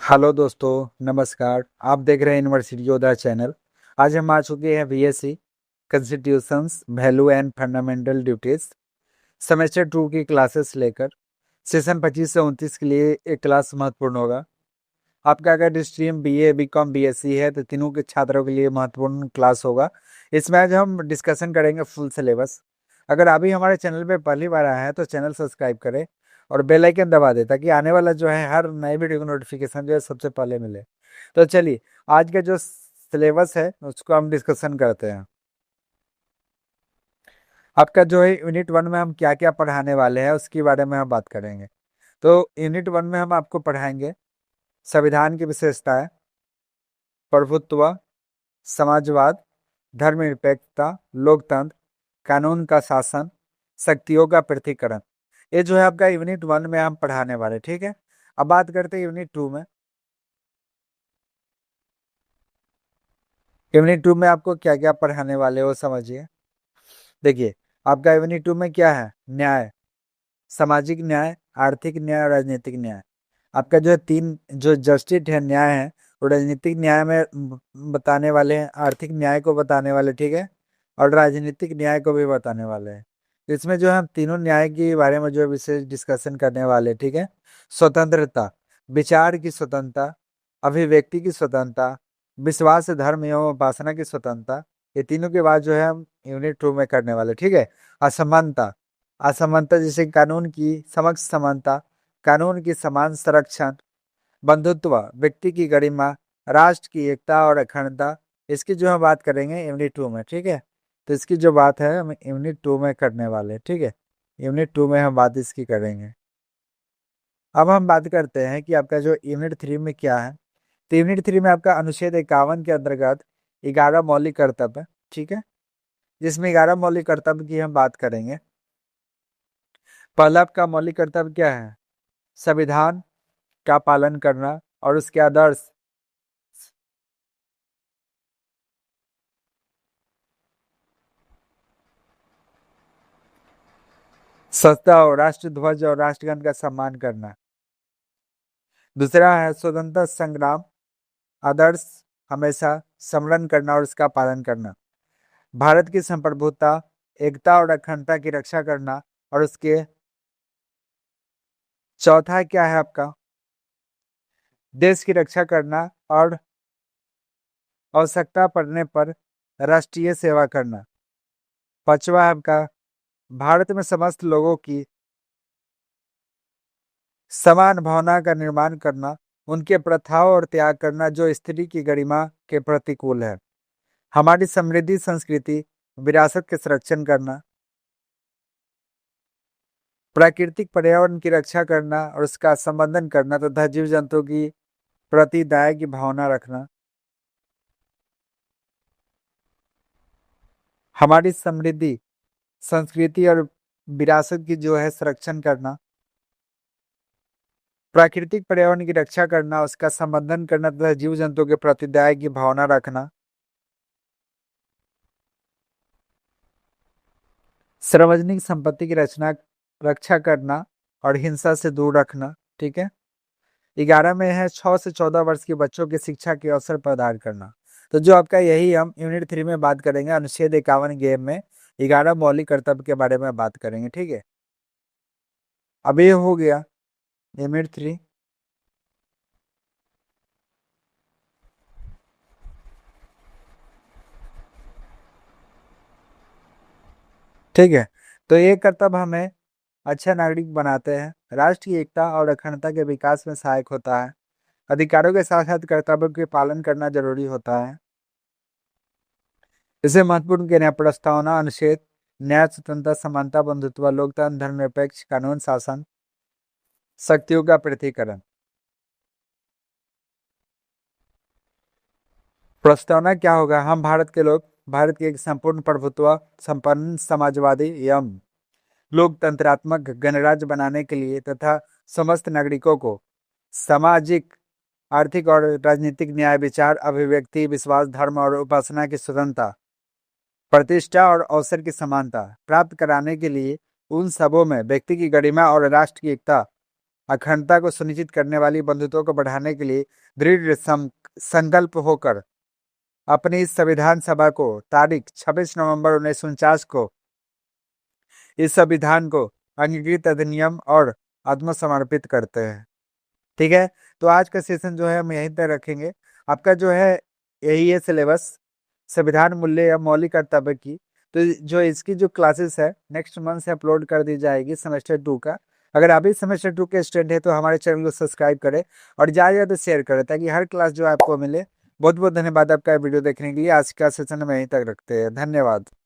Hello दोस्तों, नमस्कार। आप देख रहे हैं यूनिवर्सिटी योद्धा चैनल। आज हम आ चुके हैं BSc constitutions value and fundamental duties semester 2 की क्लासेस लेकर। सेशन 25 से 29 के लिए एक क्लास महत्वपूर्ण होगा। आपका अगर स्ट्रीम बीए बीकॉम बीएससी है तो तीनों के छात्रों के लिए महत्वपूर्ण क्लास होगा। इसमें आज हम डिस्कशन करेंगे फुल सिलेबस। अगर अभी हमारे चैनल पे पहली बार आया है तो चैनल सब्सक्राइब करें और बेल आइकन दबा दे ताकि आने वाला जो है हर नए वीडियो का नोटिफिकेशन जो है सबसे पहले मिले। तो चलिए, आज का जो सिलेबस है उसको हम डिस्कशन करते हैं। आपका जो है यूनिट 1 में हम क्या क्या पढ़ाने वाले हैं उसके बारे में हम बात करेंगे। तो यूनिट 1 में हम आपको पढ़ाएंगे संविधान की विशेषताएं, प्रभुत्व, समाजवाद, धर्मनिरपेक्षता, लोकतंत्र, कानून का शासन, शक्तियों का पृथक्करण। ये जो है आपका यूनिट 1 में हम पढ़ाने वाले, ठीक है। अब बात करते हैं यूनिट 2 में। यूनिट 2 में आपको क्या क्या पढ़ाने वाले हो समझिए। देखिए, आपका यूनिट 2 में क्या है? न्याय, सामाजिक न्याय, आर्थिक न्याय और राजनीतिक न्याय। आपका जो है तीन जो जस्टिस है, न्याय है, वो राजनीतिक न्याय में बताने वाले हैं, आर्थिक न्याय को बताने वाले, ठीक है, और राजनीतिक न्याय को भी बताने वाले हैं। तो इसमें जो है हम तीनों न्याय के बारे में जो है विशेष डिस्कशन करने वाले हैं, ठीक है। स्वतंत्रता, विचार की स्वतंत्रता, अभिव्यक्ति की स्वतंत्रता, विश्वास, धर्म एवं उपासना की स्वतंत्रता, ये तीनों के बाद जो है हम यूनिट 2 में करने वाले, ठीक है। असमानता, असमानता जैसे कानून की समक्ष समानता, कानून की समान संरक्षण, बंधुत्व, व्यक्ति की गरिमा, राष्ट्र की एकता और अखंडता, इसकी जो हम बात करेंगे यूनिट 2 में, ठीक है। तो इसकी जो बात है हम यूनिट 2 में करने वाले हैं, ठीक है। यूनिट 2 में हम बात इसकी करेंगे। अब हम बात करते हैं कि आपका जो यूनिट 3 में क्या है। तो यूनिट 3 में आपका अनुच्छेद 51 के अंतर्गत 11 मौलिक कर्तव्य, ठीक है, जिसमें 11 मौलिक कर्तव्य की हम बात करेंगे। पहला आपका मौलिक कर्तव्य क्या है? संविधान का पालन करना और उसके आदर्श, सत्ता और राष्ट्र ध्वज और राष्ट्रगान का सम्मान करना। दूसरा है स्वतंत्रता संग्राम आदर्श हमेशा स्मरण करना और उसका पालन करना। भारत की संप्रभुता, एकता और अखंडता की रक्षा करना और उसके। चौथा क्या है आपका? देश की रक्षा करना और आवश्यकता पड़ने पर राष्ट्रीय सेवा करना। पांचवा है आपका भारत में समस्त लोगों की समान भावना का निर्माण करना, उनके प्रथाओं और त्याग करना जो स्त्री की गरिमा के प्रतिकूल है। हमारी समृद्धि संस्कृति विरासत के संरक्षण करना, प्राकृतिक पर्यावरण की रक्षा करना और उसका संवर्धन करना तथा जीव जंतु की प्रति दया की भावना रखना। हमारी समृद्धि संस्कृति और विरासत की जो है संरक्षण करना, प्राकृतिक पर्यावरण की रक्षा करना, उसका संवर्धन करना तथा जीव जंतु के प्रति दया की भावना रखना। सार्वजनिक संपत्ति की रचना रक्षा करना और हिंसा से दूर रखना, ठीक है। 11 में है 6 से 14 वर्ष के बच्चों की शिक्षा के अवसर प्रदान करना। तो जो आपका यही हम यूनिट 3 में बात करेंगे, अनुच्छेद 51 गेम में 11 मौलिक कर्तव्य के बारे में बात करेंगे, ठीक है। अब ये हो गया यूनिट 3, ठीक है। तो ये कर्तव्य हमें अच्छा नागरिक बनाते हैं, राष्ट्र की एकता और अखंडता के विकास में सहायक होता है। अधिकारों के साथ साथ कर्तव्यों के पालन करना जरूरी होता है। इसे महत्वपूर्ण के न्याय प्रस्तावना, अनुच्छेद, न्याय, स्वतंत्रता, समानता, बंधुत्व, लोकतंत्र, धर्मनिरपेक्ष, कानून शासन, शक्तियों का पृथक्करण। प्रस्तावना क्या होगा? हम भारत के लोग भारत के एक संपूर्ण प्रभुत्व संपन्न समाजवादी एवं लोकतंत्रात्मक गणराज्य बनाने के लिए तथा समस्त नागरिकों को सामाजिक, आर्थिक और राजनीतिक न्याय, विचार, अभिव्यक्ति, विश्वास, धर्म और उपासना की स्वतंत्रता, प्रतिष्ठा और अवसर की समानता प्राप्त कराने के लिए उन सबों में व्यक्ति की गरिमा और राष्ट्र की एकता अखंडता को सुनिश्चित करने वाली बंधुत्व को बढ़ाने के लिए दृढ़ संकल्प होकर अपनी इस संविधान सभा को तारीख 26 नवंबर 1949 को इस संविधान को अंगीकृत अधिनियम और आत्मसमर्पित करते हैं। ठीक है, तो आज का सेशन जो है हम यहीं तक रखेंगे। आपका जो है यही है सिलेबस, संविधान मूल्य या मौलिक कर्तव्य की। तो जो इसकी जो क्लासेस है नेक्स्ट मंथ से अपलोड कर दी जाएगी सेमेस्टर 2 का। अगर अभी सेमेस्टर 2 के स्टूडेंट है तो हमारे चैनल को सब्सक्राइब करें और ज़्यादा से ज़्यादा शेयर करें ताकि हर क्लास जो आपको मिले। बहुत बहुत धन्यवाद आपका वीडियो देखने के लिए। आज का सेशन हम यहीं तक रखते हैं। धन्यवाद।